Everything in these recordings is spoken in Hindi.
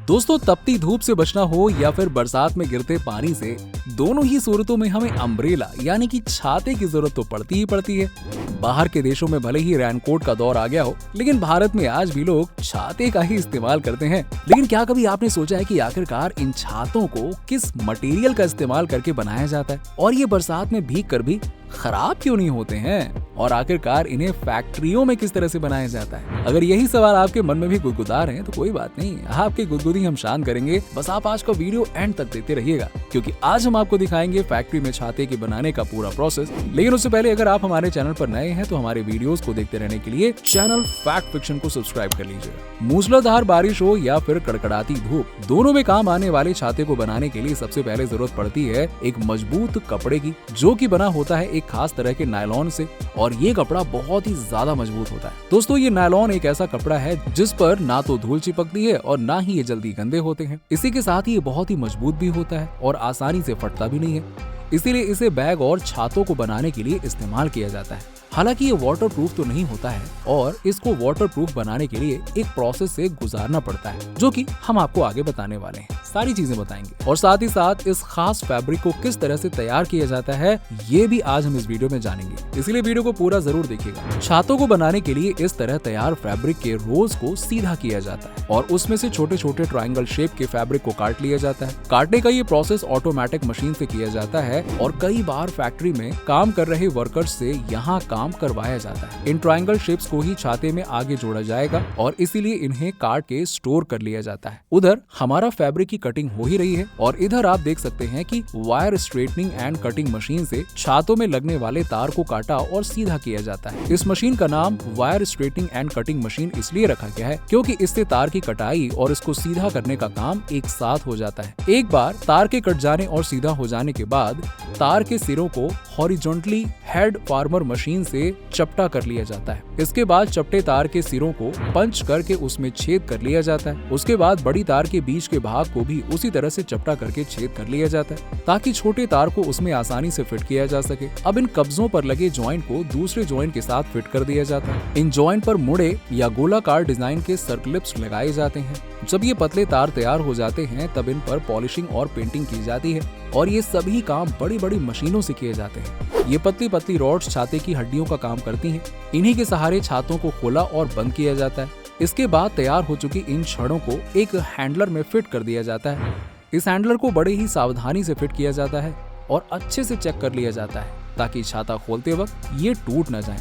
दोस्तों, तपती धूप से बचना हो या फिर बरसात में गिरते पानी से, दोनों ही सूरतों में हमें अम्ब्रेला यानी कि छाते की जरूरत तो पड़ती ही पड़ती है। बाहर के देशों में भले ही रेनकोट का दौर आ गया हो, लेकिन भारत में आज भी लोग छाते का ही इस्तेमाल करते हैं। लेकिन क्या कभी आपने सोचा है कि आखिरकार इन छातों को किस मटेरियल का इस्तेमाल करके बनाया जाता है, और ये बरसात में भीग कर भी खराब क्यों नहीं होते हैं, और आखिरकार इन्हें फैक्ट्रियों में किस तरह से बनाया जाता है? अगर यही सवाल आपके मन में भी गुदगुदा रहे हैं तो कोई बात नहीं, आपकी गुदगुदी हम शांत करेंगे। बस आप आज का वीडियो एंड तक देखते रहिएगा, क्योंकि आज हम आपको दिखाएंगे फैक्ट्री में छाते के बनाने का पूरा प्रोसेस। लेकिन उससे पहले अगर आप हमारे चैनल पर नए हैं तो हमारे वीडियोस को देखते रहने के लिए चैनल फैक्ट फिक्शन को सब्सक्राइब कर लीजिएगा। मूसलाधार बारिश हो या फिर कड़कड़ाती धूप, दोनों में काम आने वाले छाते को बनाने के लिए सबसे पहले जरूरत पड़ती है एक मजबूत कपड़े की, जो कि बना होता है एक खास तरह के नायलॉन से, और ये कपड़ा बहुत ही ज्यादा मजबूत होता है। दोस्तों, ये नायलॉन एक ऐसा कपड़ा है जिस पर ना तो धूल चिपकती है और ना ही ये जल्दी गंदे होते हैं। इसी के साथ ही ये बहुत ही मजबूत भी होता है और आसानी से फटता भी नहीं है, इसीलिए इसे बैग और छातों को बनाने के लिए इस्तेमाल किया जाता है। हालांकि ये वाटरप्रूफ तो नहीं होता है और इसको वाटरप्रूफ बनाने के लिए एक प्रोसेस से गुजारना पड़ता है, जो कि हम आपको आगे बताने वाले हैं। सारी चीजें बताएंगे और साथ ही साथ इस खास फैब्रिक को किस तरह से तैयार किया जाता है ये भी आज हम इस वीडियो में जानेंगे, इसलिए वीडियो को पूरा जरूर देखिएगा। छातों को बनाने के लिए इस तरह तैयार फैब्रिक के रोल्स को सीधा किया जाता है और उसमें से छोटे छोटे ट्रायंगल शेप के फैब्रिक को काट लिया जाता है। काटने का ये प्रोसेस ऑटोमेटिक मशीन से किया जाता है और कई बार फैक्ट्री में काम कर रहे वर्कर्स से यहाँ काम करवाया जाता है। इन ट्रायंगल शेप्स को ही छाते में आगे जोड़ा जाएगा और इसीलिए इन्हें काट के स्टोर कर लिया जाता है। उधर हमारा फैब्रिक की कटिंग हो ही रही है और इधर आप देख सकते हैं कि wire straightening and cutting machine से छातों में लगने वाले तार को काटा और सीधा किया जाता है। इस मशीन का नाम wire straightening and cutting machine इसलिए रखा गया है क्योंकि इससे तार की कटाई और इसको सीधा करने का काम एक साथ हो जाता है। एक बार तार के कट जाने और सीधा हो जाने के बाद तार के सिरों को हॉरिजॉन्टली हेड फार्मर मशीन से चपटा कर लिया जाता है। इसके बाद चपटे तार के सिरों को पंच करके उसमें छेद कर लिया जाता है। उसके बाद बड़ी तार के बीच के भाग को भी उसी तरह से चपटा करके छेद कर लिया जाता है ताकि छोटे तार को उसमें आसानी से फिट किया जा सके। अब इन कब्जों पर लगे जॉइंट को दूसरे जॉइंट के साथ फिट कर दिया जाता है। इन जॉइंट पर मुड़े या गोलाकार डिजाइन के सर्कलिप्स लगाए जाते हैं। जब ये पतले तार तैयार हो जाते हैं तब इन पर पॉलिशिंग और पेंटिंग की जाती है और ये सभी काम बड़ी बड़ी मशीनों से किए जाते हैं। ये पतली पतली रॉड्स छाते की हड्डियों का काम करती हैं। इन्हीं के सहारे छातों को खोला और बंद किया जाता है। इसके बाद तैयार हो चुकी इन छड़ों को एक हैंडलर में फिट कर दिया जाता है। इस हैंडलर को बड़े ही सावधानी से फिट किया जाता है और अच्छे से चेक कर लिया जाता है ताकि छाता खोलते वक्त ये टूट न जाए।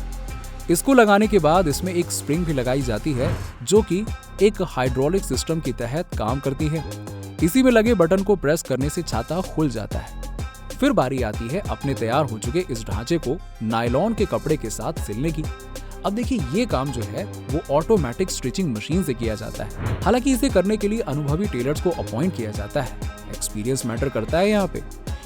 इसको लगाने के बाद इसमें एक स्प्रिंग भी लगाई जाती है जो कि एक हाइड्रोलिक सिस्टम के तहत काम करती है। इसी में लगे बटन को प्रेस करने से छाता खुल जाता है। फिर बारी आती है अपने तैयार हो चुके इस ढांचे को नायलॉन के कपड़े के साथ सिलने की। अब देखिए, ये काम जो है वो ऑटोमेटिक स्टिचिंग मशीन से किया जाता है। हालांकि इसे करने के लिए अनुभवी टेलर्स को अपॉइंट किया जाता है। एक्सपीरियंस मैटर करता है यहाँ पे,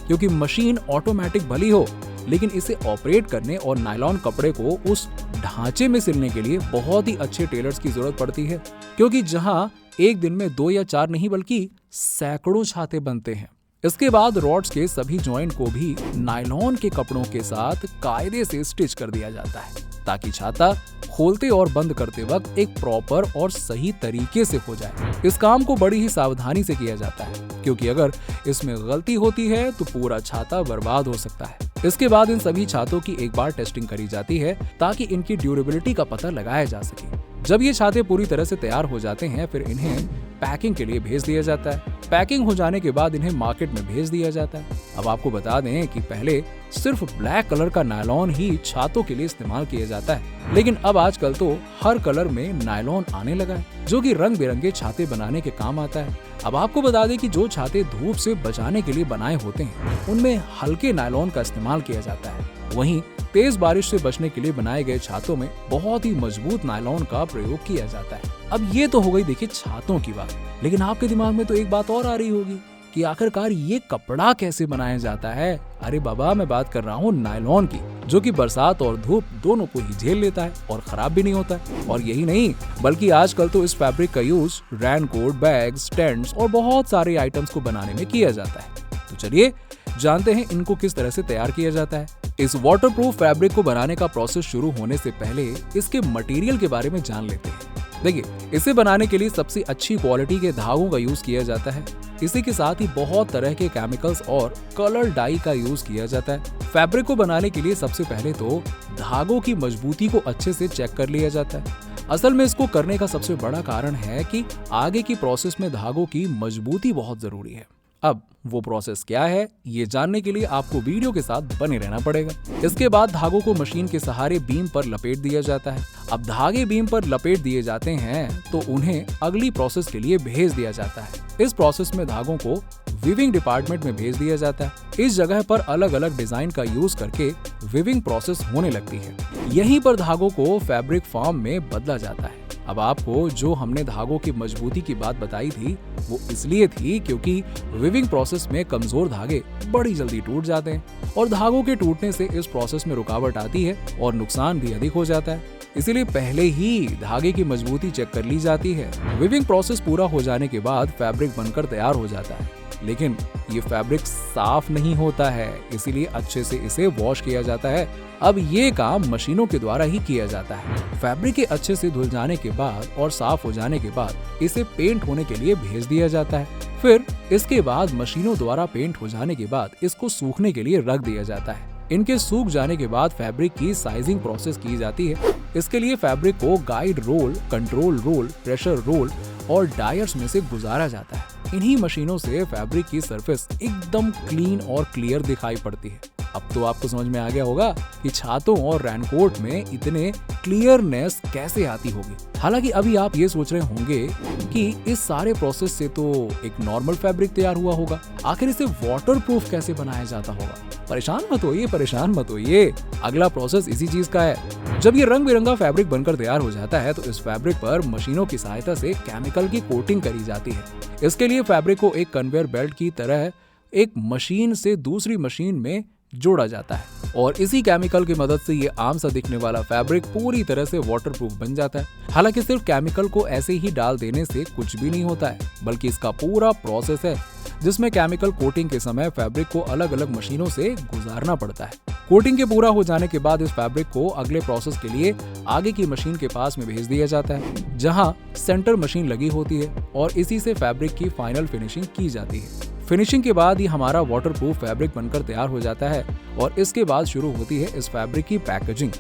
क्योंकि मशीन ऑटोमेटिक भली हो लेकिन इसे ऑपरेट करने और नायलॉन कपड़े को उस ढांचे में सिलने के लिए बहुत ही अच्छे टेलर्स की जरूरत पड़ती है, क्योंकि जहाँ एक दिन में 2 या 4 नहीं बल्कि सैकड़ों छाते बनते हैं। इसके बाद रॉड्स के सभी जॉइंट को भी नायलॉन के कपड़ों के साथ कायदे से स्टिच कर दिया जाता है ताकि छाता खोलते और बंद करते वक्त एक प्रॉपर और सही तरीके से हो जाए। इस काम को बड़ी ही सावधानी से किया जाता है, क्योंकि अगर इसमें गलती होती है तो पूरा छाता बर्बाद हो सकता है। इसके बाद इन सभी छातों की एक बार टेस्टिंग करी जाती है ताकि इनकी ड्यूरेबिलिटी का पता लगाया जा सके। जब ये छाते पूरी तरह से तैयार हो जाते हैं फिर इन्हें पैकिंग के लिए भेज दिया जाता है। पैकिंग हो जाने के बाद इन्हें मार्केट में भेज दिया जाता है। अब आपको बता दें कि पहले सिर्फ ब्लैक कलर का नायलॉन ही छातों के लिए इस्तेमाल किया जाता है, लेकिन अब आजकल तो हर कलर में नायलॉन आने लगा है जो कि रंग बिरंगे छाते बनाने के काम आता है। अब आपको बता दें कि जो छाते धूप से बचाने के लिए बनाए होते हैं उनमें हल्के नायलॉन का इस्तेमाल किया जाता है। वहीं तेज बारिश से बचने के लिए बनाए गए छातों में बहुत ही मजबूत नायलॉन का प्रयोग किया जाता है। अब ये तो हो गई देखिए छातों की बात, लेकिन आपके दिमाग में तो एक बात और आ रही होगी कि आखिरकार ये कपड़ा कैसे बनाया जाता है। अरे बाबा, मैं बात कर रहा हूँ नायलॉन की, जो कि बरसात और धूप दोनों को ही झेल लेता है और खराब भी नहीं होता है। और यही नहीं बल्कि आजकल तो इस फैब्रिक का यूज रेनकोट, बैग्स, टेंट्स और बहुत सारे आइटम्स को बनाने में किया जाता है। तो चलिए जानते हैं इनको किस तरह से तैयार किया जाता है। इस वाटरप्रूफ फैब्रिक को बनाने का प्रोसेस शुरू होने से पहले इसके मटेरियल के बारे में जान लेते हैं। देखिए, इसे बनाने के लिए सबसे अच्छी क्वालिटी के धागों का यूज किया जाता है। इसी के साथ ही बहुत तरह के केमिकल्स और कलर डाई का यूज किया जाता है। फैब्रिक को बनाने के लिए सबसे पहले तो धागों की मजबूती को अच्छे से चेक कर लिया जाता है। असल में इसको करने का सबसे बड़ा कारण है कि आगे की प्रोसेस में धागों की मजबूती बहुत जरूरी है। अब वो प्रोसेस क्या है, ये जानने के लिए आपको वीडियो के साथ बने रहना पड़ेगा। इसके बाद धागों को मशीन के सहारे बीम पर लपेट दिया जाता है। अब धागे बीम पर लपेट दिए जाते हैं तो उन्हें अगली प्रोसेस के लिए भेज दिया जाता है। इस प्रोसेस में धागों को वीविंग डिपार्टमेंट में भेज दिया जाता है। इस जगह पर अलग अलग डिजाइन का यूज करके वीविंग प्रोसेस होने लगती है। यहीं पर धागों को फैब्रिक फॉर्म में बदला जाता है। अब आपको जो हमने धागों की मजबूती की बात बताई थी वो इसलिए थी क्योंकि वीविंग प्रोसेस में कमजोर धागे बड़ी जल्दी टूट जाते हैं और धागों के टूटने से इस प्रोसेस में रुकावट आती है और नुकसान भी अधिक हो जाता है। इसीलिए पहले ही धागे की मजबूती चेक कर ली जाती है। वीविंग प्रोसेस पूरा हो जाने के बाद फैब्रिक बनकर तैयार हो जाता है, लेकिन ये फैब्रिक साफ नहीं होता है, इसीलिए अच्छे से इसे वॉश किया जाता है। अब ये काम मशीनों के द्वारा ही किया जाता है। फैब्रिक के अच्छे से धुल जाने के बाद और साफ हो जाने के बाद इसे पेंट होने के लिए भेज दिया जाता है। फिर इसके बाद मशीनों द्वारा पेंट हो जाने के बाद इसको सूखने के लिए रख दिया जाता है। इनके सूख जाने के बाद फैब्रिक की साइजिंग प्रोसेस की जाती है। इसके लिए फैब्रिक को guide roll, control roll, pressure roll और डायर्स में से गुजारा जाता है। इन्हीं मशीनों से फैब्रिक की सरफेस एकदम क्लीन और क्लियर दिखाई पड़ती है। अब तो आपको समझ में आ गया होगा कि छातों और रेनकोट में इतने क्लियरनेस कैसे आती होगी। हालांकि अभी आप ये सोच रहे होंगे कि इस सारे प्रोसेस से तो एक नॉर्मल फैब्रिक तैयार हुआ होगा, आखिर इसे वाटरप्रूफ कैसे बनाया जाता होगा। परेशान मत होइए, अगला प्रोसेस इसी चीज का है। जब ये रंग बिरंगा फैब्रिक बनकर तैयार हो जाता है तो इस फैब्रिक पर मशीनों की सहायता से केमिकल की कोटिंग करी जाती है। इसके लिए फैब्रिक को एक कन्वेयर बेल्ट की तरह एक मशीन से दूसरी मशीन में जोड़ा जाता है और इसी केमिकल की मदद से ये आम सा दिखने वाला फैब्रिक पूरी तरह से वाटरप्रूफ बन जाता है। हालांकि सिर्फ केमिकल को ऐसे ही डाल देने से कुछ भी नहीं होता है, बल्कि इसका पूरा प्रोसेस है जिसमें केमिकल कोटिंग के समय फैब्रिक को अलग अलग मशीनों से गुजारना पड़ता है। कोटिंग के पूरा हो जाने के बाद इस फैब्रिक को अगले प्रोसेस के लिए आगे की मशीन के पास में भेज दिया जाता है, जहां सेंटर मशीन लगी होती है और इसी से फैब्रिक की फाइनल फिनिशिंग की जाती है। फिनिशिंग के बाद ही हमारा वाटरप्रूफ फैब्रिक बनकर तैयार हो जाता है और इसके बाद शुरू होती है इस फैब्रिक की पैकेजिंग।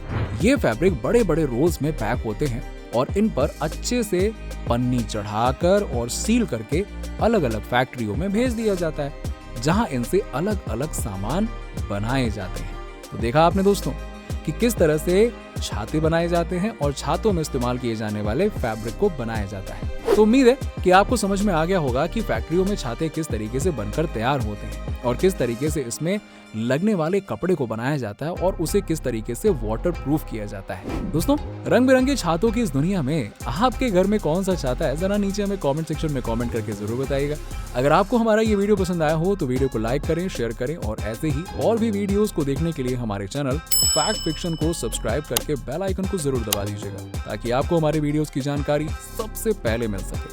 ये फैब्रिक बड़े बड़े रोल्स में पैक होते हैं और इन पर अच्छे से पन्नी चढ़ाकर और सील करके अलग अलग फैक्ट्रियों में भेज दिया जाता है, जहां इनसे अलग अलग सामान बनाए जाते हैं। तो देखा आपने दोस्तों कि किस तरह से छाते बनाए जाते हैं और छातों में इस्तेमाल किए जाने वाले फैब्रिक को बनाया जाता है। तो उम्मीद है कि आपको समझ में आ गया होगा कि फैक्ट्रियों में छाते किस तरीके से बनकर तैयार होते हैं और किस तरीके से इसमें लगने वाले कपड़े को बनाया जाता है और उसे किस तरीके से वाटरप्रूफ किया जाता है। दोस्तों, रंग बिरंगे छातों की इस दुनिया में आपके घर में कौन सा छाता है, जरा नीचे हमें कमेंट सेक्शन में कमेंट करके जरूर बताइएगा। अगर आपको हमारा ये वीडियो पसंद आया हो तो वीडियो को लाइक करें, शेयर करें और ऐसे ही और भी वीडियोस को देखने के लिए हमारे चैनल फैक्ट फिक्शन को सब्सक्राइब करके बेल आइकन को जरूर दबा दीजिएगा, ताकि आपको हमारे वीडियोस की जानकारी सबसे पहले मिल सके।